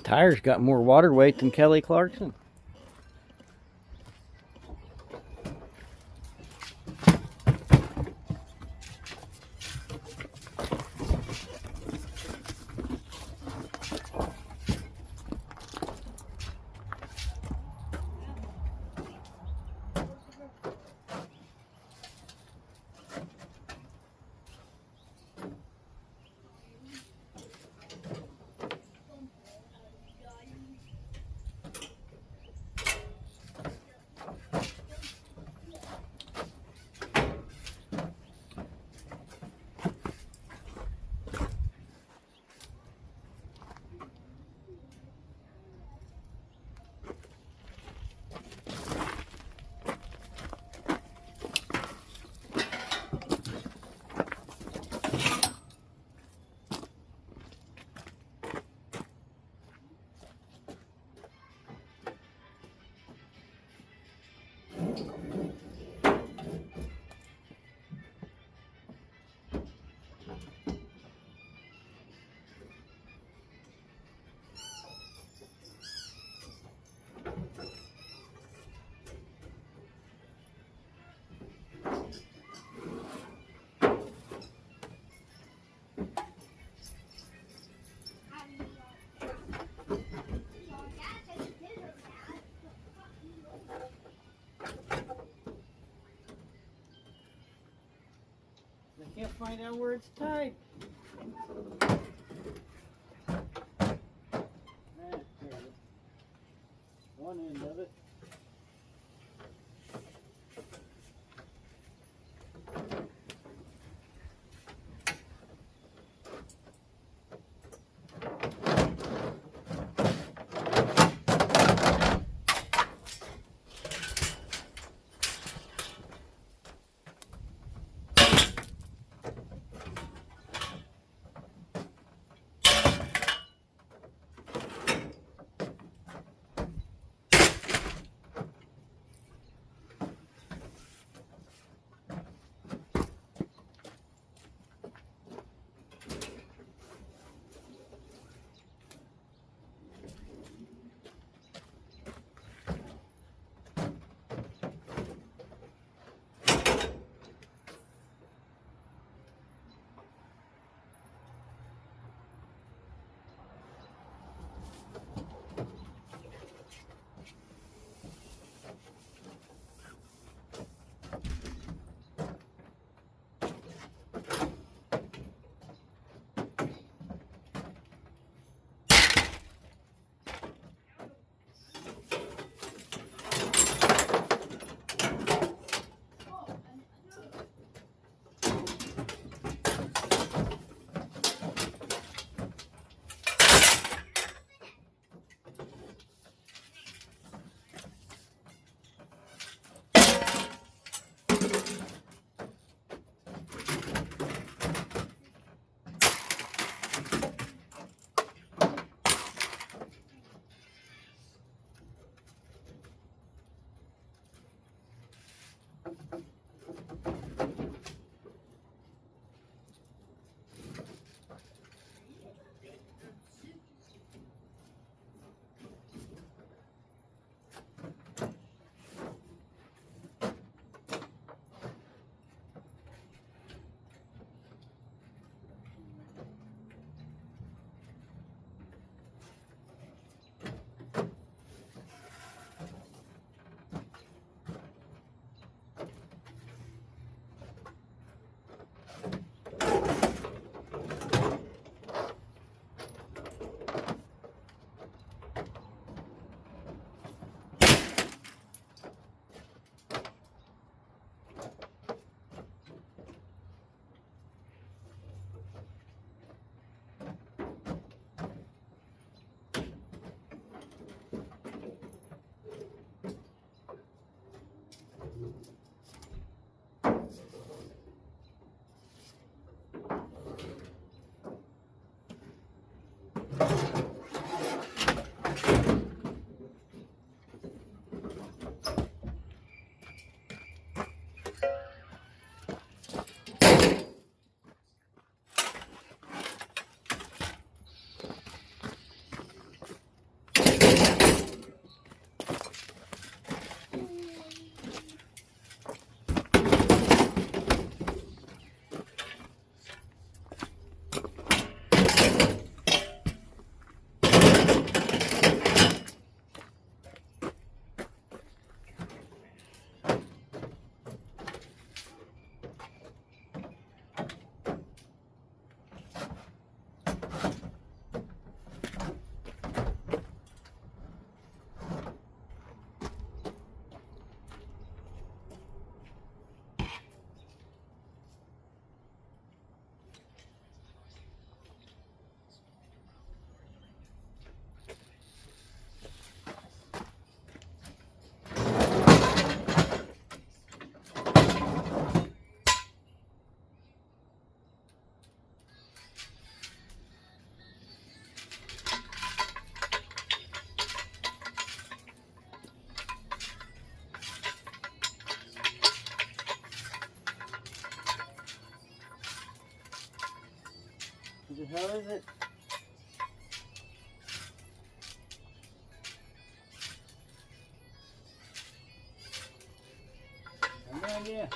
tires got more water weight than Kelly Clarkson. I can't find out where it's tied. There it is. One end of it. What the hell is it? Come down here.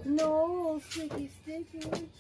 No, sticky, sticky.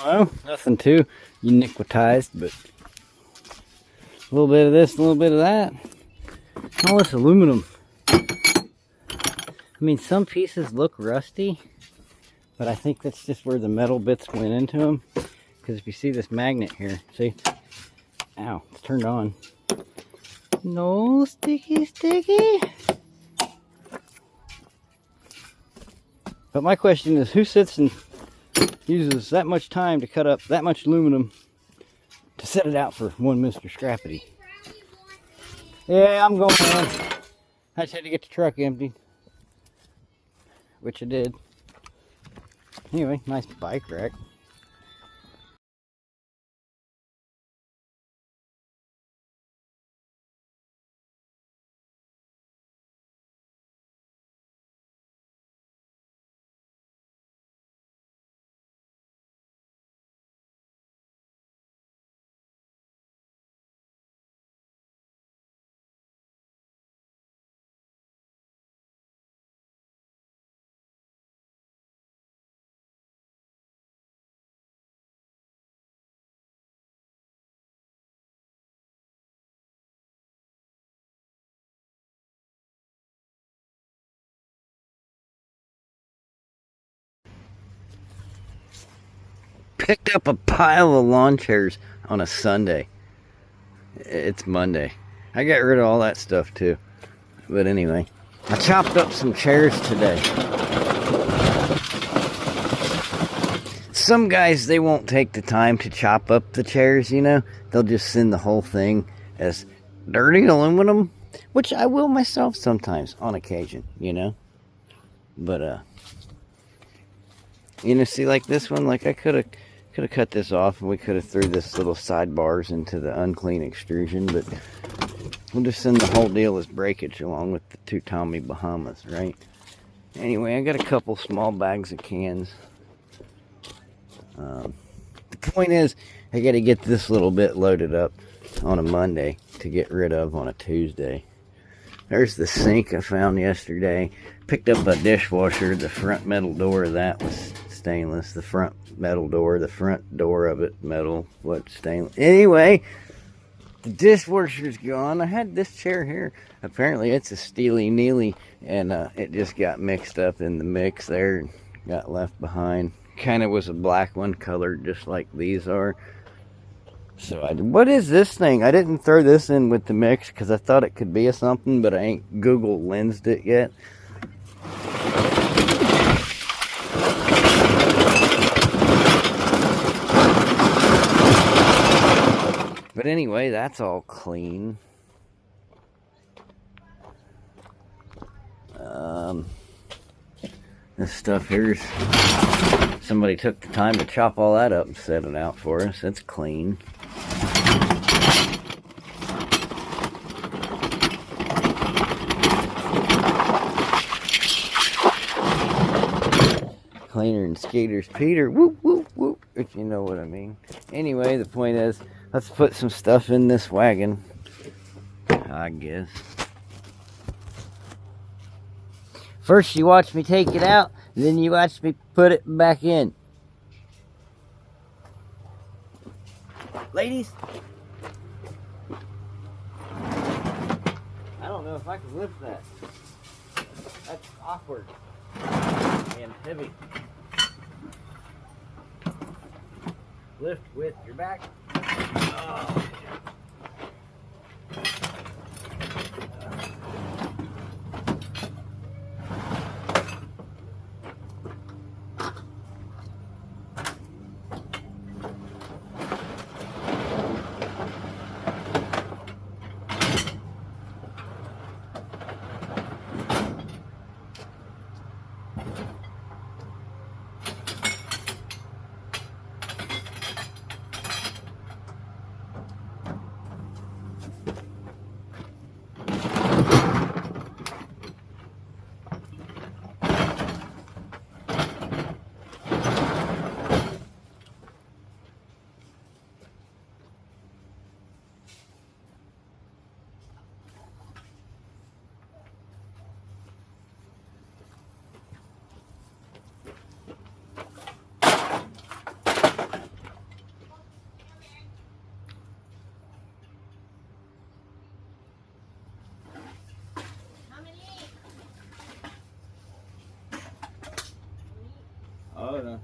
Well, nothing too uniquitized, but a little bit of this, a little bit of that. All this aluminum. I mean, some pieces look rusty, but I think that's just where the metal bits went into them. Because if you see this magnet here, see? Ow, it's turned on. No, sticky, sticky. But my question is, who sits and uses that much time to cut up that much aluminum to set it out for one Mr. Scrappity? Yeah, I'm going on. I just had to get the truck emptied, which I did. Anyway, nice bike rack. picked up a pile of lawn chairs on a Sunday. It's Monday. I got rid of all that stuff too. But anyway, I chopped up some chairs today. Some guys, they won't take the time to chop up the chairs, you know. They'll just send the whole thing as dirty aluminum, which I will myself sometimes on occasion, you know. But you know, see, like this one, like I could have cut this off and we could have threw this little sidebars into the unclean extrusion, but we'll just send the whole deal as breakage along with the 2 Tommy Bahamas, right? Anyway, I got a couple small bags of cans. The point is, I got to get this little bit loaded up on a Monday to get rid of on a Tuesday. There's the sink I found yesterday. Picked up a dishwasher. The front metal door of that was stainless. The front metal door, the front door of it, metal, what, stainless. Anyway, the dishwasher's gone. I had this chair here. Apparently it's a Steely Neely, and it just got mixed up in the mix there and got left behind. Kind of was a black one, colored just like these are. So what is this thing? I didn't throw this in with the mix because I thought it could be a something, but I ain't Google lensed it yet. But anyway, that's all clean. This stuff here's, somebody took the time to chop all that up and set it out for us. It's clean. Cleaner than Skater's Peter. Whoop, whoop, whoop, if you know what I mean. Anyway, the point is, let's put some stuff in this wagon, I guess. First you watch me take it out, and then you watch me put it back in. Ladies, I don't know if I can lift that. That's awkward and heavy. Lift with your back. Oh. Oh no.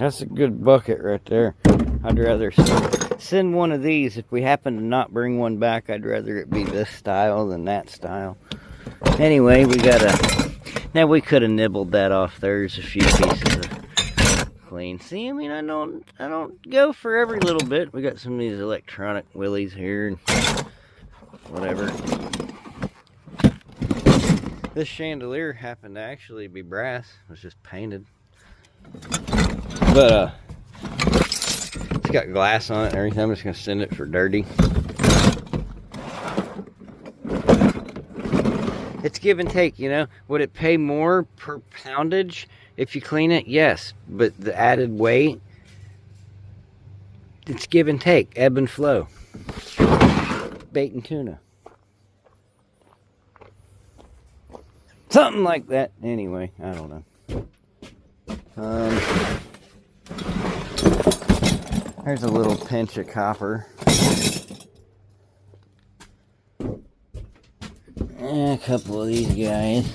That's a good bucket right there. I'd rather send one of these. If we happen to not bring one back, I'd rather it be this style than that style. Anyway, we gotta... Now, we could have nibbled that off. There's a few pieces of clean. See, I mean, I don't go for every little bit. We got some of these electronic willies here and whatever. This chandelier happened to actually be brass. It was just painted. But, it's got glass on it and everything. I'm just going to send it for dirty. It's give and take, you know. Would it pay more per poundage if you clean it? Yes. But the added weight, it's give and take, ebb and flow. Bait and tuna. Something like that. Anyway, I don't know. There's a little pinch of copper. And a couple of these guys.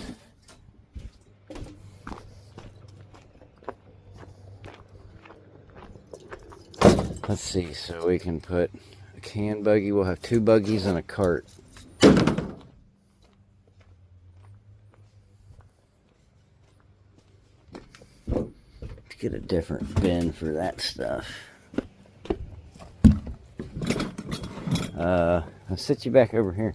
Let's see, so we can put a can buggy. We'll have 2 buggies and a cart. Let's get a different bin for that stuff. I'll sit you back over here.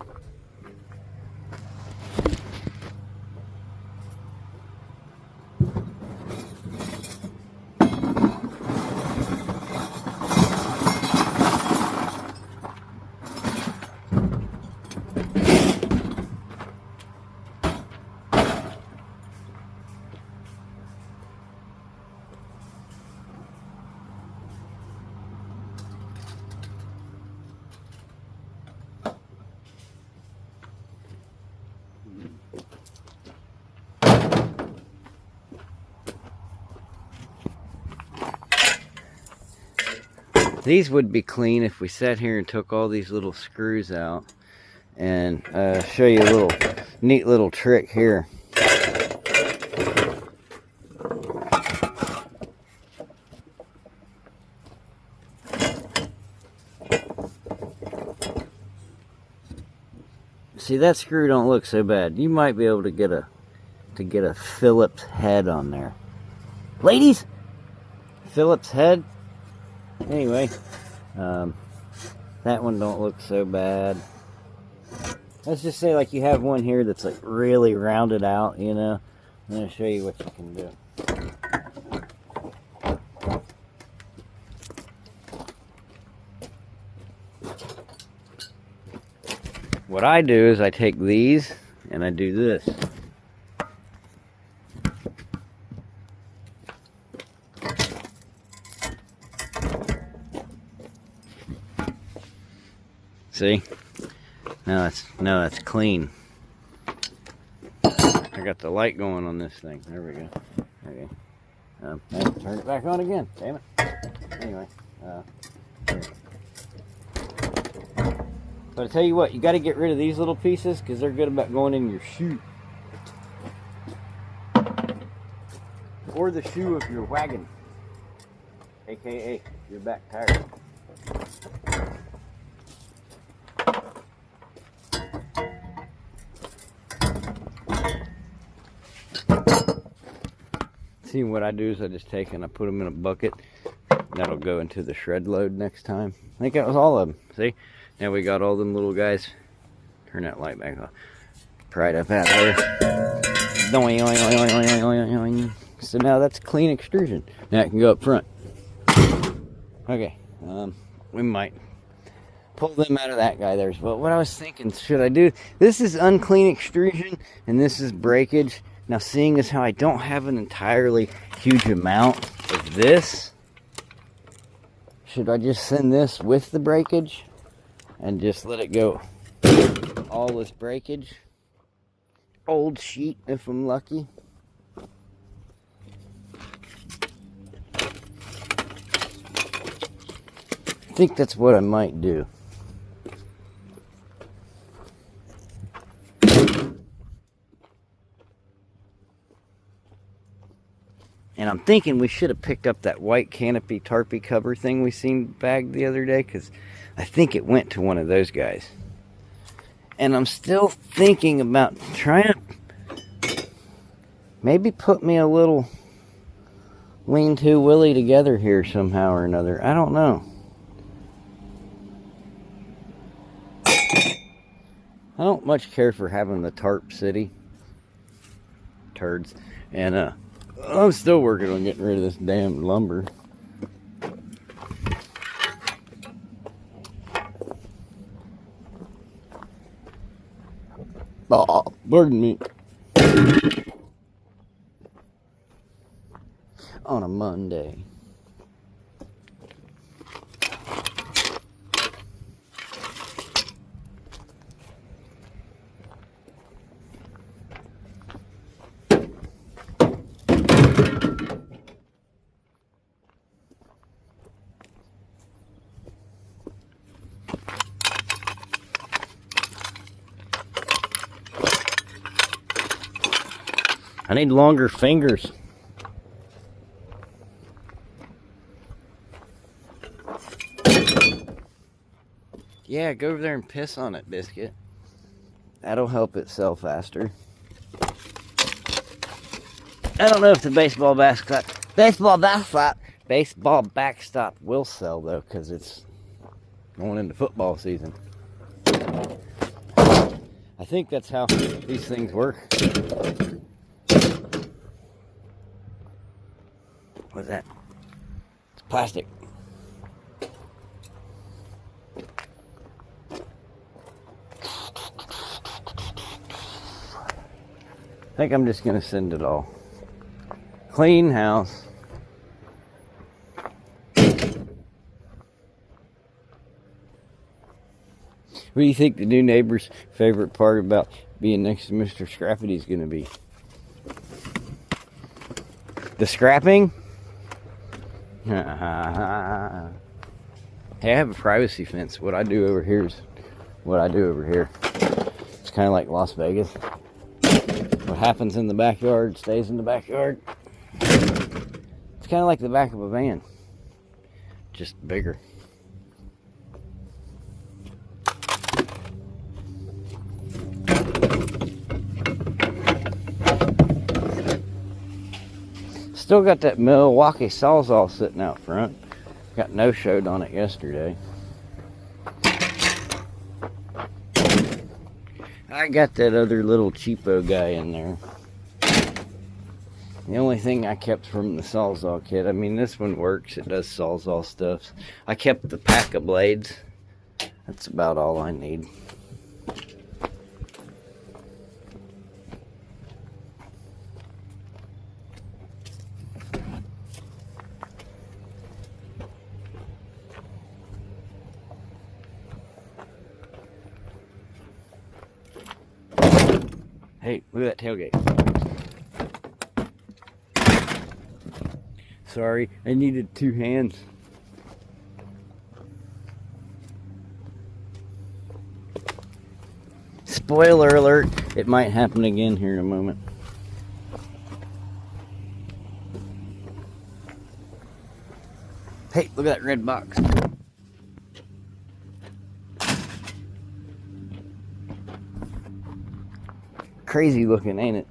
These would be clean if we sat here and took all these little screws out. And show you a neat little trick here. See, that screw don't look so bad. You might be able to get a Phillips head on there. Ladies, Phillips head. Anyway, that one don't look so bad. Let's just say like you have one here that's like really rounded out, you know. I'm going to show you what you can do. What I do is I take these and I do this. See? Now that's clean. I got the light going on this thing. There we go. Okay. Turn it back on again. Damn it. Anyway. But I tell you what, you got to get rid of these little pieces because they're good about going in your shoe. Or the shoe of your wagon. AKA your back tire. See, what I do is I just take and I put them in a bucket. That'll go into the shred load next time. I think that was all of them. See? Now we got all them little guys. Turn that light back on. Pry it up out there. So now that's clean extrusion. Now it can go up front. Okay. We might pull them out of that guy there. But what I was thinking, should I do? This is unclean extrusion and this is breakage. Now, seeing as how I don't have an entirely huge amount of this, should I just send this with the breakage and just let it go all this breakage? Old sheet if I'm lucky. I think that's what I might do. And I'm thinking we should have picked up that white canopy tarpy cover thing we seen bagged the other day, because I think it went to one of those guys. And I'm still thinking about trying to maybe put me a little lean-to willy together here somehow or another. I don't know. I don't much care for having the tarp city turds. And I'm still working on getting rid of this damn lumber. Oh, pardon me. On a Monday. I need longer fingers. Yeah, go over there and piss on it, Biscuit. That'll help it sell faster. I don't know if the baseball backstop will sell though, because it's going into football season. I think that's how these things work. What's that? It's plastic. I think I'm just gonna send it all. Clean house. What do you think the new neighbor's favorite part about being next to Mr. Scrappity is gonna be? The scrapping? Hey, I have a privacy fence. What I do over here is what I do over here. It's kind of like Las Vegas. What happens in the backyard stays in the backyard. It's kind of like the back of a van, just bigger. Still got that Milwaukee Sawzall sitting out front. Got no-showed on it yesterday. I got that other little cheapo guy in there. The only thing I kept from the Sawzall kit, I mean, this one works. It does Sawzall stuff. I kept the pack of blades. That's about all I need. Hey, look at that tailgate. Sorry, I needed two hands. Spoiler alert, it might happen again here in a moment. Hey, look at that red box. Crazy looking, ain't it?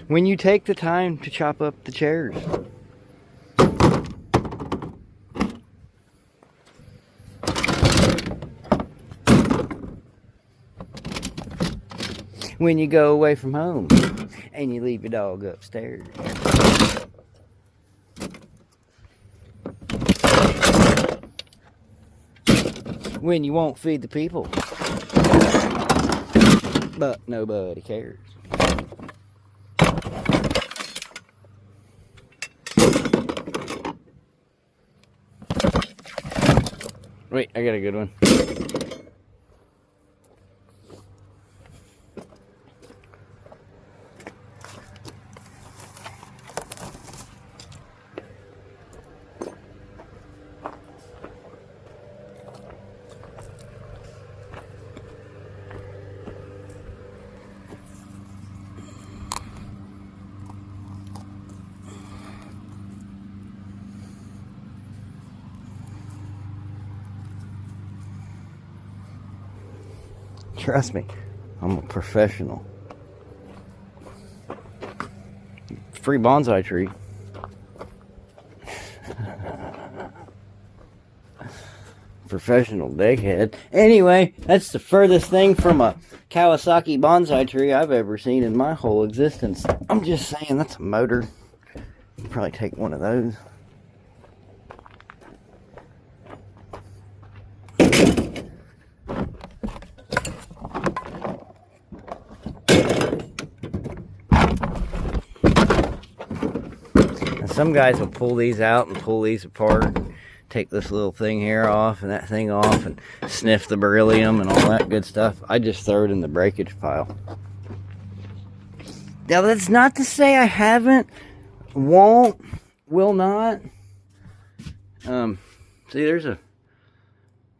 When you take the time to chop up the chairs. When you go away from home and you leave your dog upstairs. When you won't feed the people, but nobody cares. Wait, I got a good one. Trust me, I'm a professional. Free bonsai tree. Professional dickhead. Anyway, that's the furthest thing from a Kawasaki bonsai tree I've ever seen in my whole existence. I'm just saying, that's a motor. I'll probably take one of those. Now, some guys will pull these out and pull these apart. Take this little thing here off and that thing off and sniff the beryllium and all that good stuff. I just throw it in the breakage pile. Now that's not to say I haven't, won't, will not. See, there's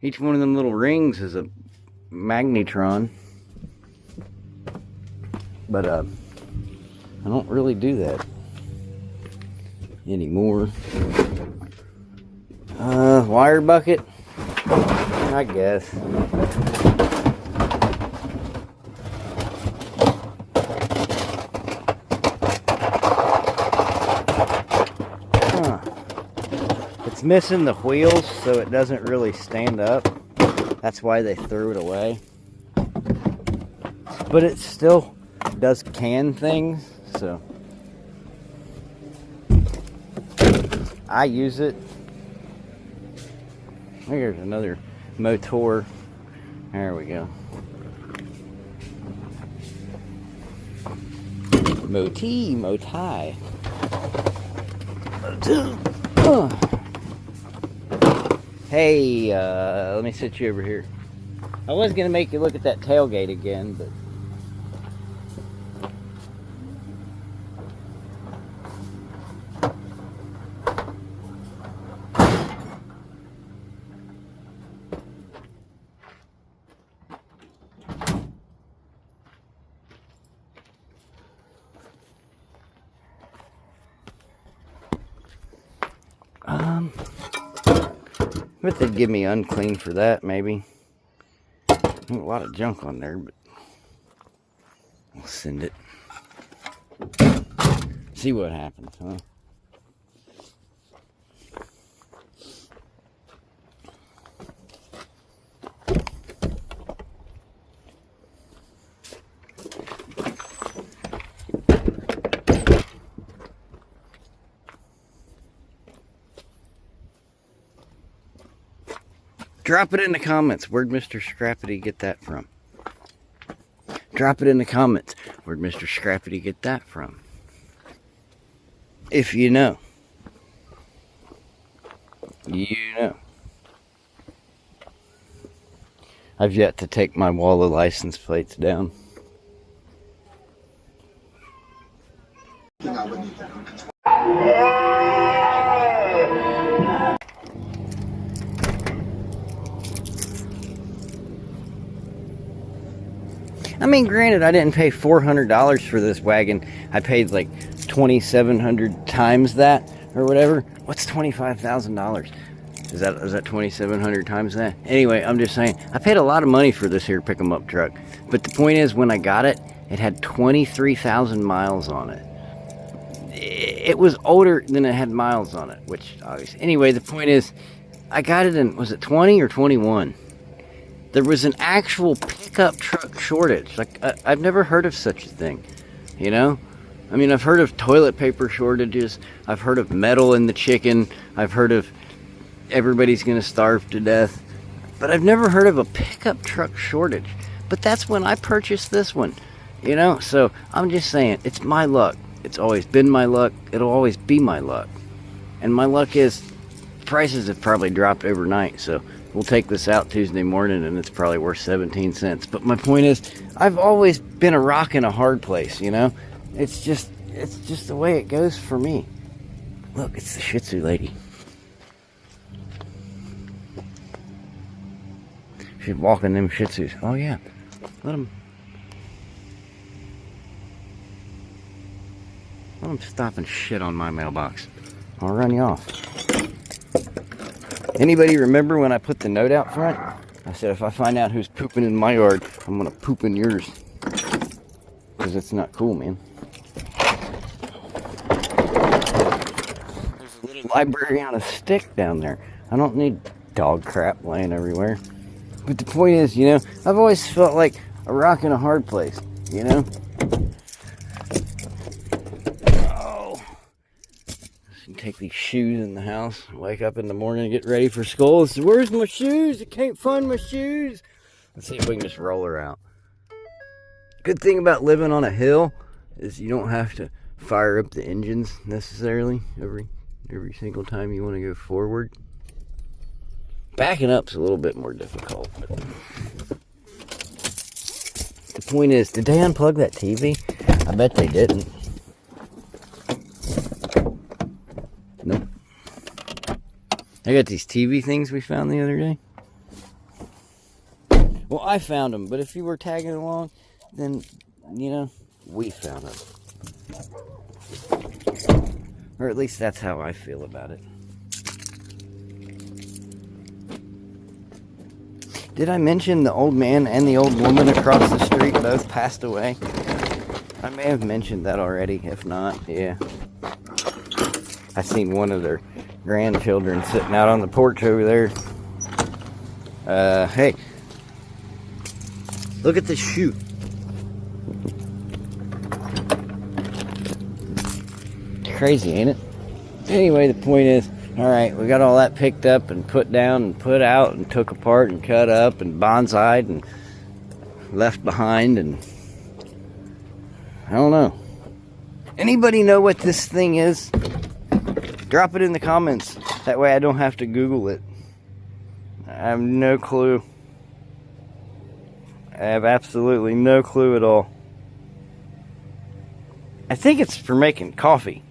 each one of them little rings is a magnetron. But I don't really do that anymore. Wire bucket? I guess. It's missing the wheels, so it doesn't really stand up. That's why they threw it away. But it still does can things, so I use it. Here's another motor. There we go. Motai. Hey, let me sit you over here. I was gonna make you look at that tailgate again, but but they'd give me unclean for that, maybe. A lot of junk on there, but we'll send it. See what happens, huh? Drop it in the comments. Where'd Mr. Scrappity get that from? Drop it in the comments. Where'd Mr. Scrappity get that from? If you know. You know. I've yet to take my wall of license plates down. I mean, granted, I didn't pay $400 for this wagon. I paid like 2,700 times that or whatever. What's $25,000? Is that 2,700 times that? Anyway, I'm just saying, I paid a lot of money for this here pick-em-up truck. But the point is, when I got it, it had 23,000 miles on it. It was older than it had miles on it, which obviously. Anyway, the point is, I got it in, was it 20 or 21? There was an actual pickup truck shortage. Like, I've never heard of such a thing, you know? I mean, I've heard of toilet paper shortages. I've heard of metal in the chicken. I've heard of everybody's gonna starve to death. But I've never heard of a pickup truck shortage. But that's when I purchased this one, you know? So, I'm just saying, it's my luck. It's always been my luck. It'll always be my luck. And my luck is, prices have probably dropped overnight, so we'll take this out Tuesday morning and it's probably worth 17 cents. But my point is, I've always been a rock in a hard place, you know? It's just the way it goes for me. Look, it's the Shih Tzu lady. She's walking them Shih Tzus. Oh yeah, let them stop and shit on my mailbox. I'll run you off. Anybody remember when I put the note out front? I said, if I find out who's pooping in my yard, I'm gonna poop in yours. Because it's not cool, man. There's a little library on a stick down there. I don't need dog crap laying everywhere. But the point is, you know, I've always felt like a rock in a hard place, you know? Oh. Take these shoes in the house, wake up in the morning and get ready for school. Say, where's my shoes? I can't find my shoes. Let's see if we can just roll her out. Good thing about living on a hill is you don't have to fire up the engines necessarily every single time you want to go forward. Backing up's a little bit more difficult. But the point is, did they unplug that TV? I bet they didn't. Nope. I got these TV things we found the other day. Well, I found them, but if you were tagging along, then, you know, we found them. Or at least that's how I feel about it. Did I mention the old man and the old woman across the street both passed away? I may have mentioned that already. If not, yeah. I seen one of their grandchildren sitting out on the porch over there. Hey. Look at this shoe. Crazy, ain't it? Anyway, the point is, alright, we got all that picked up and put down and put out and took apart and cut up and bonsai'd and left behind, and I don't know. Anybody know what this thing is? Drop it in the comments. That way I don't have to Google it. I have no clue. I have absolutely no clue at all. I think it's for making coffee.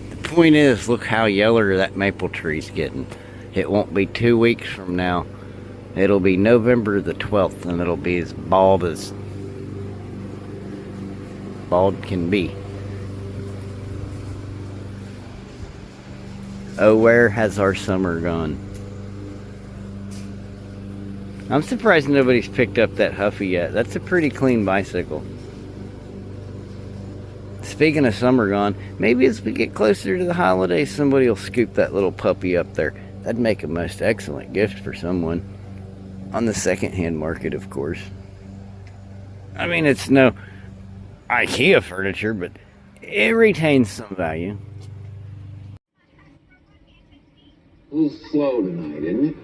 The point is, look how yeller that maple tree's getting. It won't be 2 weeks from now. It'll be November the 12th, and it'll be as bald can be. Oh, where has our summer gone? I'm surprised nobody's picked up that Huffy yet. That's a pretty clean bicycle. Speaking of summer gone, maybe as we get closer to the holidays, somebody will scoop that little puppy up there. That'd make a most excellent gift for someone. On the second-hand market, of course. I mean, it's no IKEA furniture, but it retains some value. A little slow tonight, isn't it?